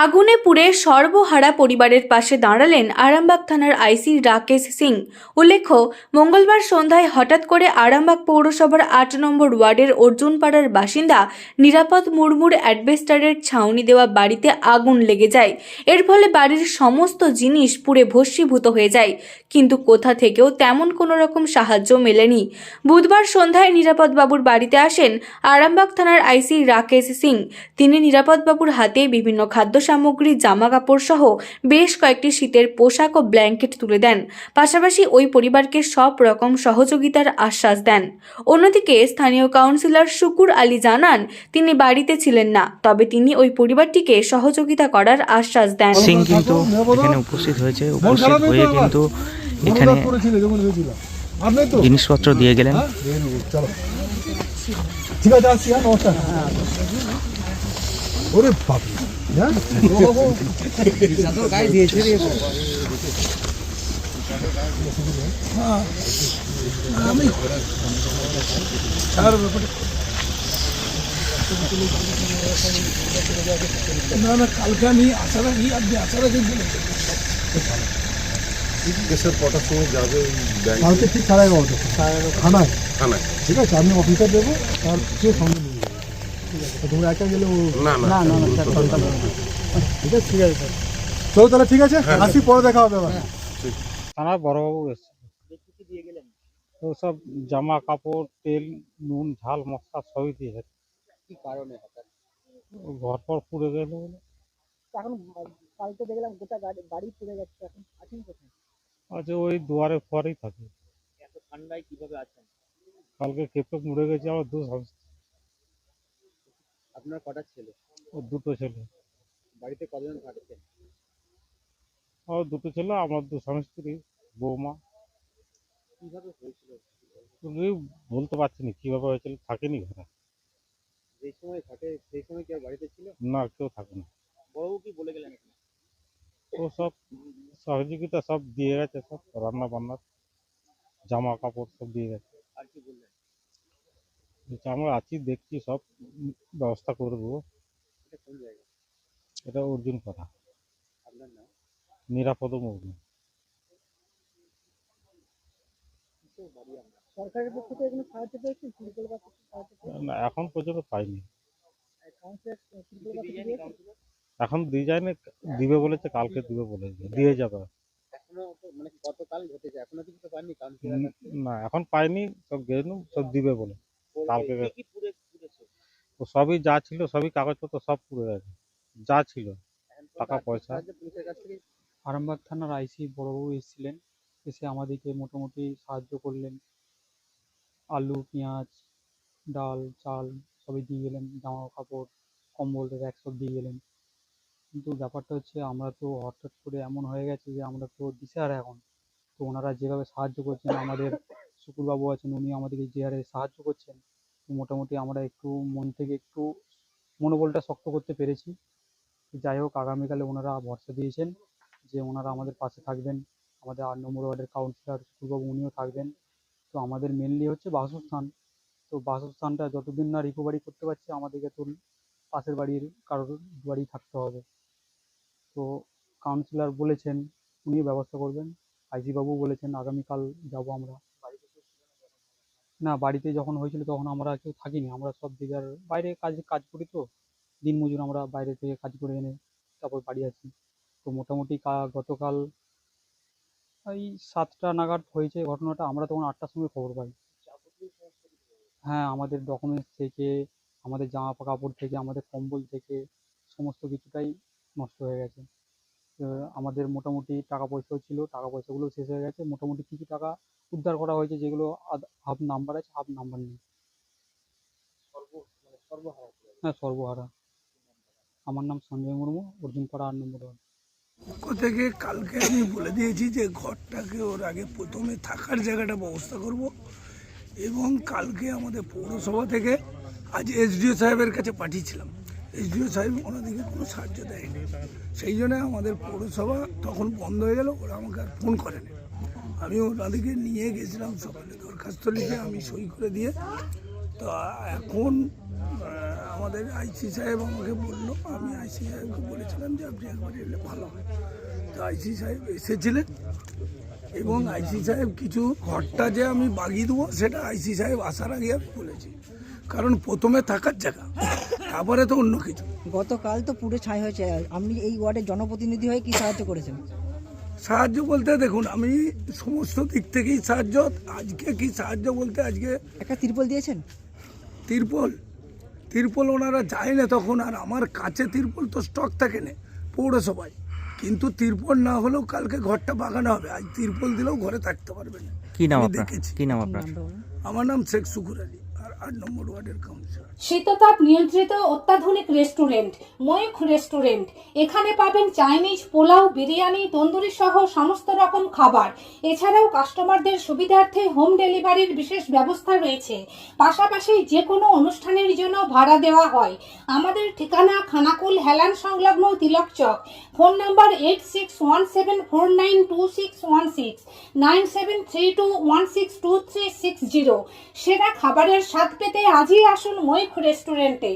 আগুনে পুড়ে সর্বহারা পরিবারের পাশে দাঁড়ালেন আরামবাগ থানার আইসি রাকেশ সিং। উল্লেখ্য, মঙ্গলবার সন্ধ্যায় হঠাৎ করে আরামবাগ পৌরসভার ৮ নম্বর ওয়ার্ডের অর্জুনপাড়ার বাসিন্দা নিরাপদ মুর্মুর অ্যাডভেস্টারের ছাউনি দেওয়া বাড়িতে আগুন লেগে যায়। এর ফলে বাড়ির সমস্ত জিনিস পুড়ে ভস্মীভূত হয়ে যায়, কিন্তু কোথা থেকেও তেমন কোনো রকম সাহায্য মেলেনি। বুধবার সন্ধ্যায় নিরাপদ বাবুর বাড়িতে আসেন আরামবাগ থানার আইসি রাকেশ সিং। তিনি নিরাপদ বাবুর হাতে বিভিন্ন খাদ্য সামগ্রী, জামা কাপড় সহ বেশ কয়েকটি শীতের পোশাক ও ব্ল্যাঙ্কেট তুলে দেন। পাশাপাশি ওই পরিবারকে সব রকম সহযোগিতার আশ্বাস দেন। অন্যদিকে স্থানীয় কাউন্সিলর শুকুর আলী জানান, তিনি বাড়িতে ছিলেন না, তবে তিনি ওই পরিবারটিকে সহযোগিতা করার আশ্বাস দেন। সিং কিন্তু এখানে উপস্থিত হয়ে কিন্তু এখানে জিনিসপত্র দিয়ে গেলেন। ঠিক আছে, আসছি। নমস্কার। ওরে বাপ, গায়ে দিয়েছে রে। আমি না না, কালকে আমি আসার আগে আপনি আসার আগে কেসের কটার সময় যাবে? কালকে ঠিক 11:30 থানায়। ঠিক আছে, আমি অফিসার দেবো, তার কেউ সঙ্গে নিয়ে যাবো। ঠিক আছে, তোমরা একা গেলে না না না ঠিক আছে, ঠিক আছে স্যার। চলো তাহলে, ঠিক আছে, আসি, পরে দেখা হবে আবার। থানার বড়বাবু এসছে, তো সব জামা কাপড়, তেল, নুন, ঝাল, মশলা সবই দিয়ে। কি কারণে হঠাৎ ঘর পর পুড়ে গেল বলে। এখন কালকে দেখলাম গোটা বাড়ি পুড়ে যাচ্ছে, এখন আছেন কোথায়? আচ্ছা, ওই দুয়ারের পরেই থাকে। এত ঠান্ডায় কিভাবে আছেন? কালকে কেঁপে মরে গেছে আমার আপনার কটা ছেলে? ও দুটো ছেলে। বাড়িতে কজন থাকছেন? আমার দুটো ছেলে, আমার দু স্বামী স্ত্রী, বৌমা। কিভাবে হয়েছিল? তুমি বলতে পারছি না কিভাবে হয়েছিল, থাকেনি ঘরে। যে সময় ঘটে সেই সময় কেউ বাড়িতে ছিল না, কেউ থাকে না। বড়বাবু কি বলে গেলেন? ও সব সহযোগিতা সব দিয়ে গেছে, সব রান্না বান্নার জামা কাপড় সব দিয়ে গেছে। আর কি বললেন? বলছে, আমরা আছি, দেখছি, সব ব্যবস্থা করে দেবো। এটা কোন জায়গা? এটা অর্জুন পাড়া, আপনার নাম? নিরাপদ মুর্মু। সরকারের পক্ষ থেকে কোনো সাহায্য পেয়েছেন? না, এখন পর্যন্ত পাইনি। কাউন্সিলর এখন দিয়ে যায়নি, দিবে বলেছে, কালকে দিবে বলেছে, দিয়ে যাবে। এখনো মানে গতকাল ঘটেছে, এখনো কিছু তো পাননি কাউন্সিলর? না, এখন পাইনি, সব গেলু, সব দিবে বলে কালকে। কি পুড়েছে? তো সবই যা ছিল, সবই কাগজপত্র সব পুড়ে গেছে, যা ছিল, টাকা পয়সা। পুলিশের কাছ থেকে আরামবাগ থানার আইসি বড়বাবু এসেছিলেন, এসে আমাদেরকে মোটামুটি সাহায্য করলেন। আলু, পেঁয়াজ, ডাল, চাল সবই দিয়ে গেলেন, জামা কাপড়, কম্বল, র্যাক সব দিয়ে গেলেন। কিন্তু ব্যাপারটা হচ্ছে, আমরা তো হঠাৎ করে এমন হয়ে গেছে যে আমরা তো দিশেহারা এখন। তো ওনারা যেভাবে সাহায্য করছেন, আমাদের শুকুরবাবু আছেন, উনি আমাদেরকে যে হারে সাহায্য করছেন, তো মোটামুটি আমরা একটু মন থেকে একটু মনোবলটা শক্ত করতে পেরেছি। যাই হোক, আগামীকালে ওনারা ভরসা দিয়েছেন যে ওনারা আমাদের পাশে থাকবেন। আমাদের ৮ নম্বর ওয়ার্ডের কাউন্সিলর শুকুরবাবু, উনিও থাকবেন। তো আমাদের মেনলি হচ্ছে বাসস্থান। তো বাসস্থানটা যতদিন না রিকভারি করতে পারছি, আমাদেরকে তো পাশের বাড়ির কারোর বাড়ি থাকতে হবে। তো কাউন্সিলর বলেছেন উনিও ব্যবস্থা করবেন। আইজি বাবু বলেছেন আগামীকাল যাব আমরা। না, বাড়িতে যখন হয়েছিল তখন আমরা কেউ থাকিনি, আমরা সব দিকের বাইরে কাজ করি, তো দিনমজুর, আমরা বাইরে থেকে কাজ করে এনে তারপর বাড়ি আছি। তো মোটামুটি গতকাল ওই 7টা নাগাদ হয়েছে ঘটনাটা। আমরা তখন 8টার সময় খবর পাই। হ্যাঁ, আমাদের ডকুমেন্টস থেকে, আমাদের জামা কাপড় থেকে, আমাদের কম্বল থেকে সমস্ত কিছুটাই নষ্ট হয়ে গেছে। আমাদের মোটামুটি টাকা পয়সাও ছিল, টাকা পয়সাগুলো শেষ হয়ে গেছে। মোটামুটি কিছু টাকা উদ্ধার করা হয়েছে, যেগুলো হাফ নাম্বার আছে, হাফ নাম্বার নেই। সর্বহারা। হ্যাঁ, সর্বহারা। আমার নাম সঞ্জয় মুর্মু, অর্জুনপাড়া ৮ নম্বর ওয়ার্ড। পক্ষ থেকে কালকে আমি বলে দিয়েছি যে ঘরটাকে ওর আগে প্রথমে থাকার জায়গাটা ব্যবস্থা করব, এবং কালকে আমাদের পৌরসভা থেকে আজ এসডিও সাহেবের কাছে পাঠিয়েছিলাম। এসডিও সাহেব ওনাদেরকে কোনো সাহায্য দেয়নি, সেই জন্য আমাদের পৌরসভা তখন বন্ধ হয়ে গেল। ওরা আমাকে আর ফোন করেনি। আমি ওনাদেরকে নিয়ে গেছিলাম সকালে, দরখাস্ত লিখে আমি সই করে দিয়ে। তো এখন আমাদের আইসি সাহেব আমাকে বললো, আমি আইসি সাহেবকে বলেছিলাম যে আপনি একবার এলে ভালো হয়। তো আইসি সাহেব এসেছিলেন এবং আইসি সাহেব কিছু ঘরটা যে আমি বাগিয়ে দেবো সেটা আইসি সাহেব আসার আগে আমি বলেছি, কারণ প্রথমে থাকার জায়গা, তারপরে তো অন্য কিছু। গতকাল তো পুরো ছাই হয়েছে, আপনি এই ওয়ার্ডের জনপ্রতিনিধি হয়ে কি সাহায্য করেছেন? সাহায্য বলতে দেখুন, আমি সমস্ত দিক থেকেই সাহায্য। আজকে কি সাহায্য বলতে, আজকে একটা তিরপল দিয়েছেন? তিরপল ওনারা যায় না তখন, আর আমার কাছে তিরপল তো স্টক থাকে না পৌরসভায়, কিন্তু তিরপল না হলেও কালকে ঘরটা বাগানো হবে। আজ তিরপল দিলেও ঘরে থাকতে পারবে না। কি নাম আমি আপনার? দেখেছি। কি নাম আপনার? আমার নাম শেখ শুকুর আলী, আর 8 নম্বর ওয়ার্ডের কাউন্সিলর। শীততাপ নিয়ন্ত্রিত অত্যাধুনিক রেস্টুরেন্ট ময়ূখ রেস্টুরেন্ট। এখানে পাবেন চাইনিজ, পোলাও, বিরিয়ানি, তন্দুরি সহ সমস্ত রকম খাবার। এছাড়াও কাস্টমারদের সুবিধার্থে হোম ডেলিভারির বিশেষ ব্যবস্থা রয়েছে। পাশাপাশি যে কোনো অনুষ্ঠানের জন্য ভাড়া দেওয়া হয়। আমাদের ঠিকানা খানাকুল হেলান সংলগ্ন তিলক চক। Phone number 8617492616 9732162360। সেরা খাবারের স্বাদ পেতে আজই আসুন ময়ূখ রেস্টুরেন্টে।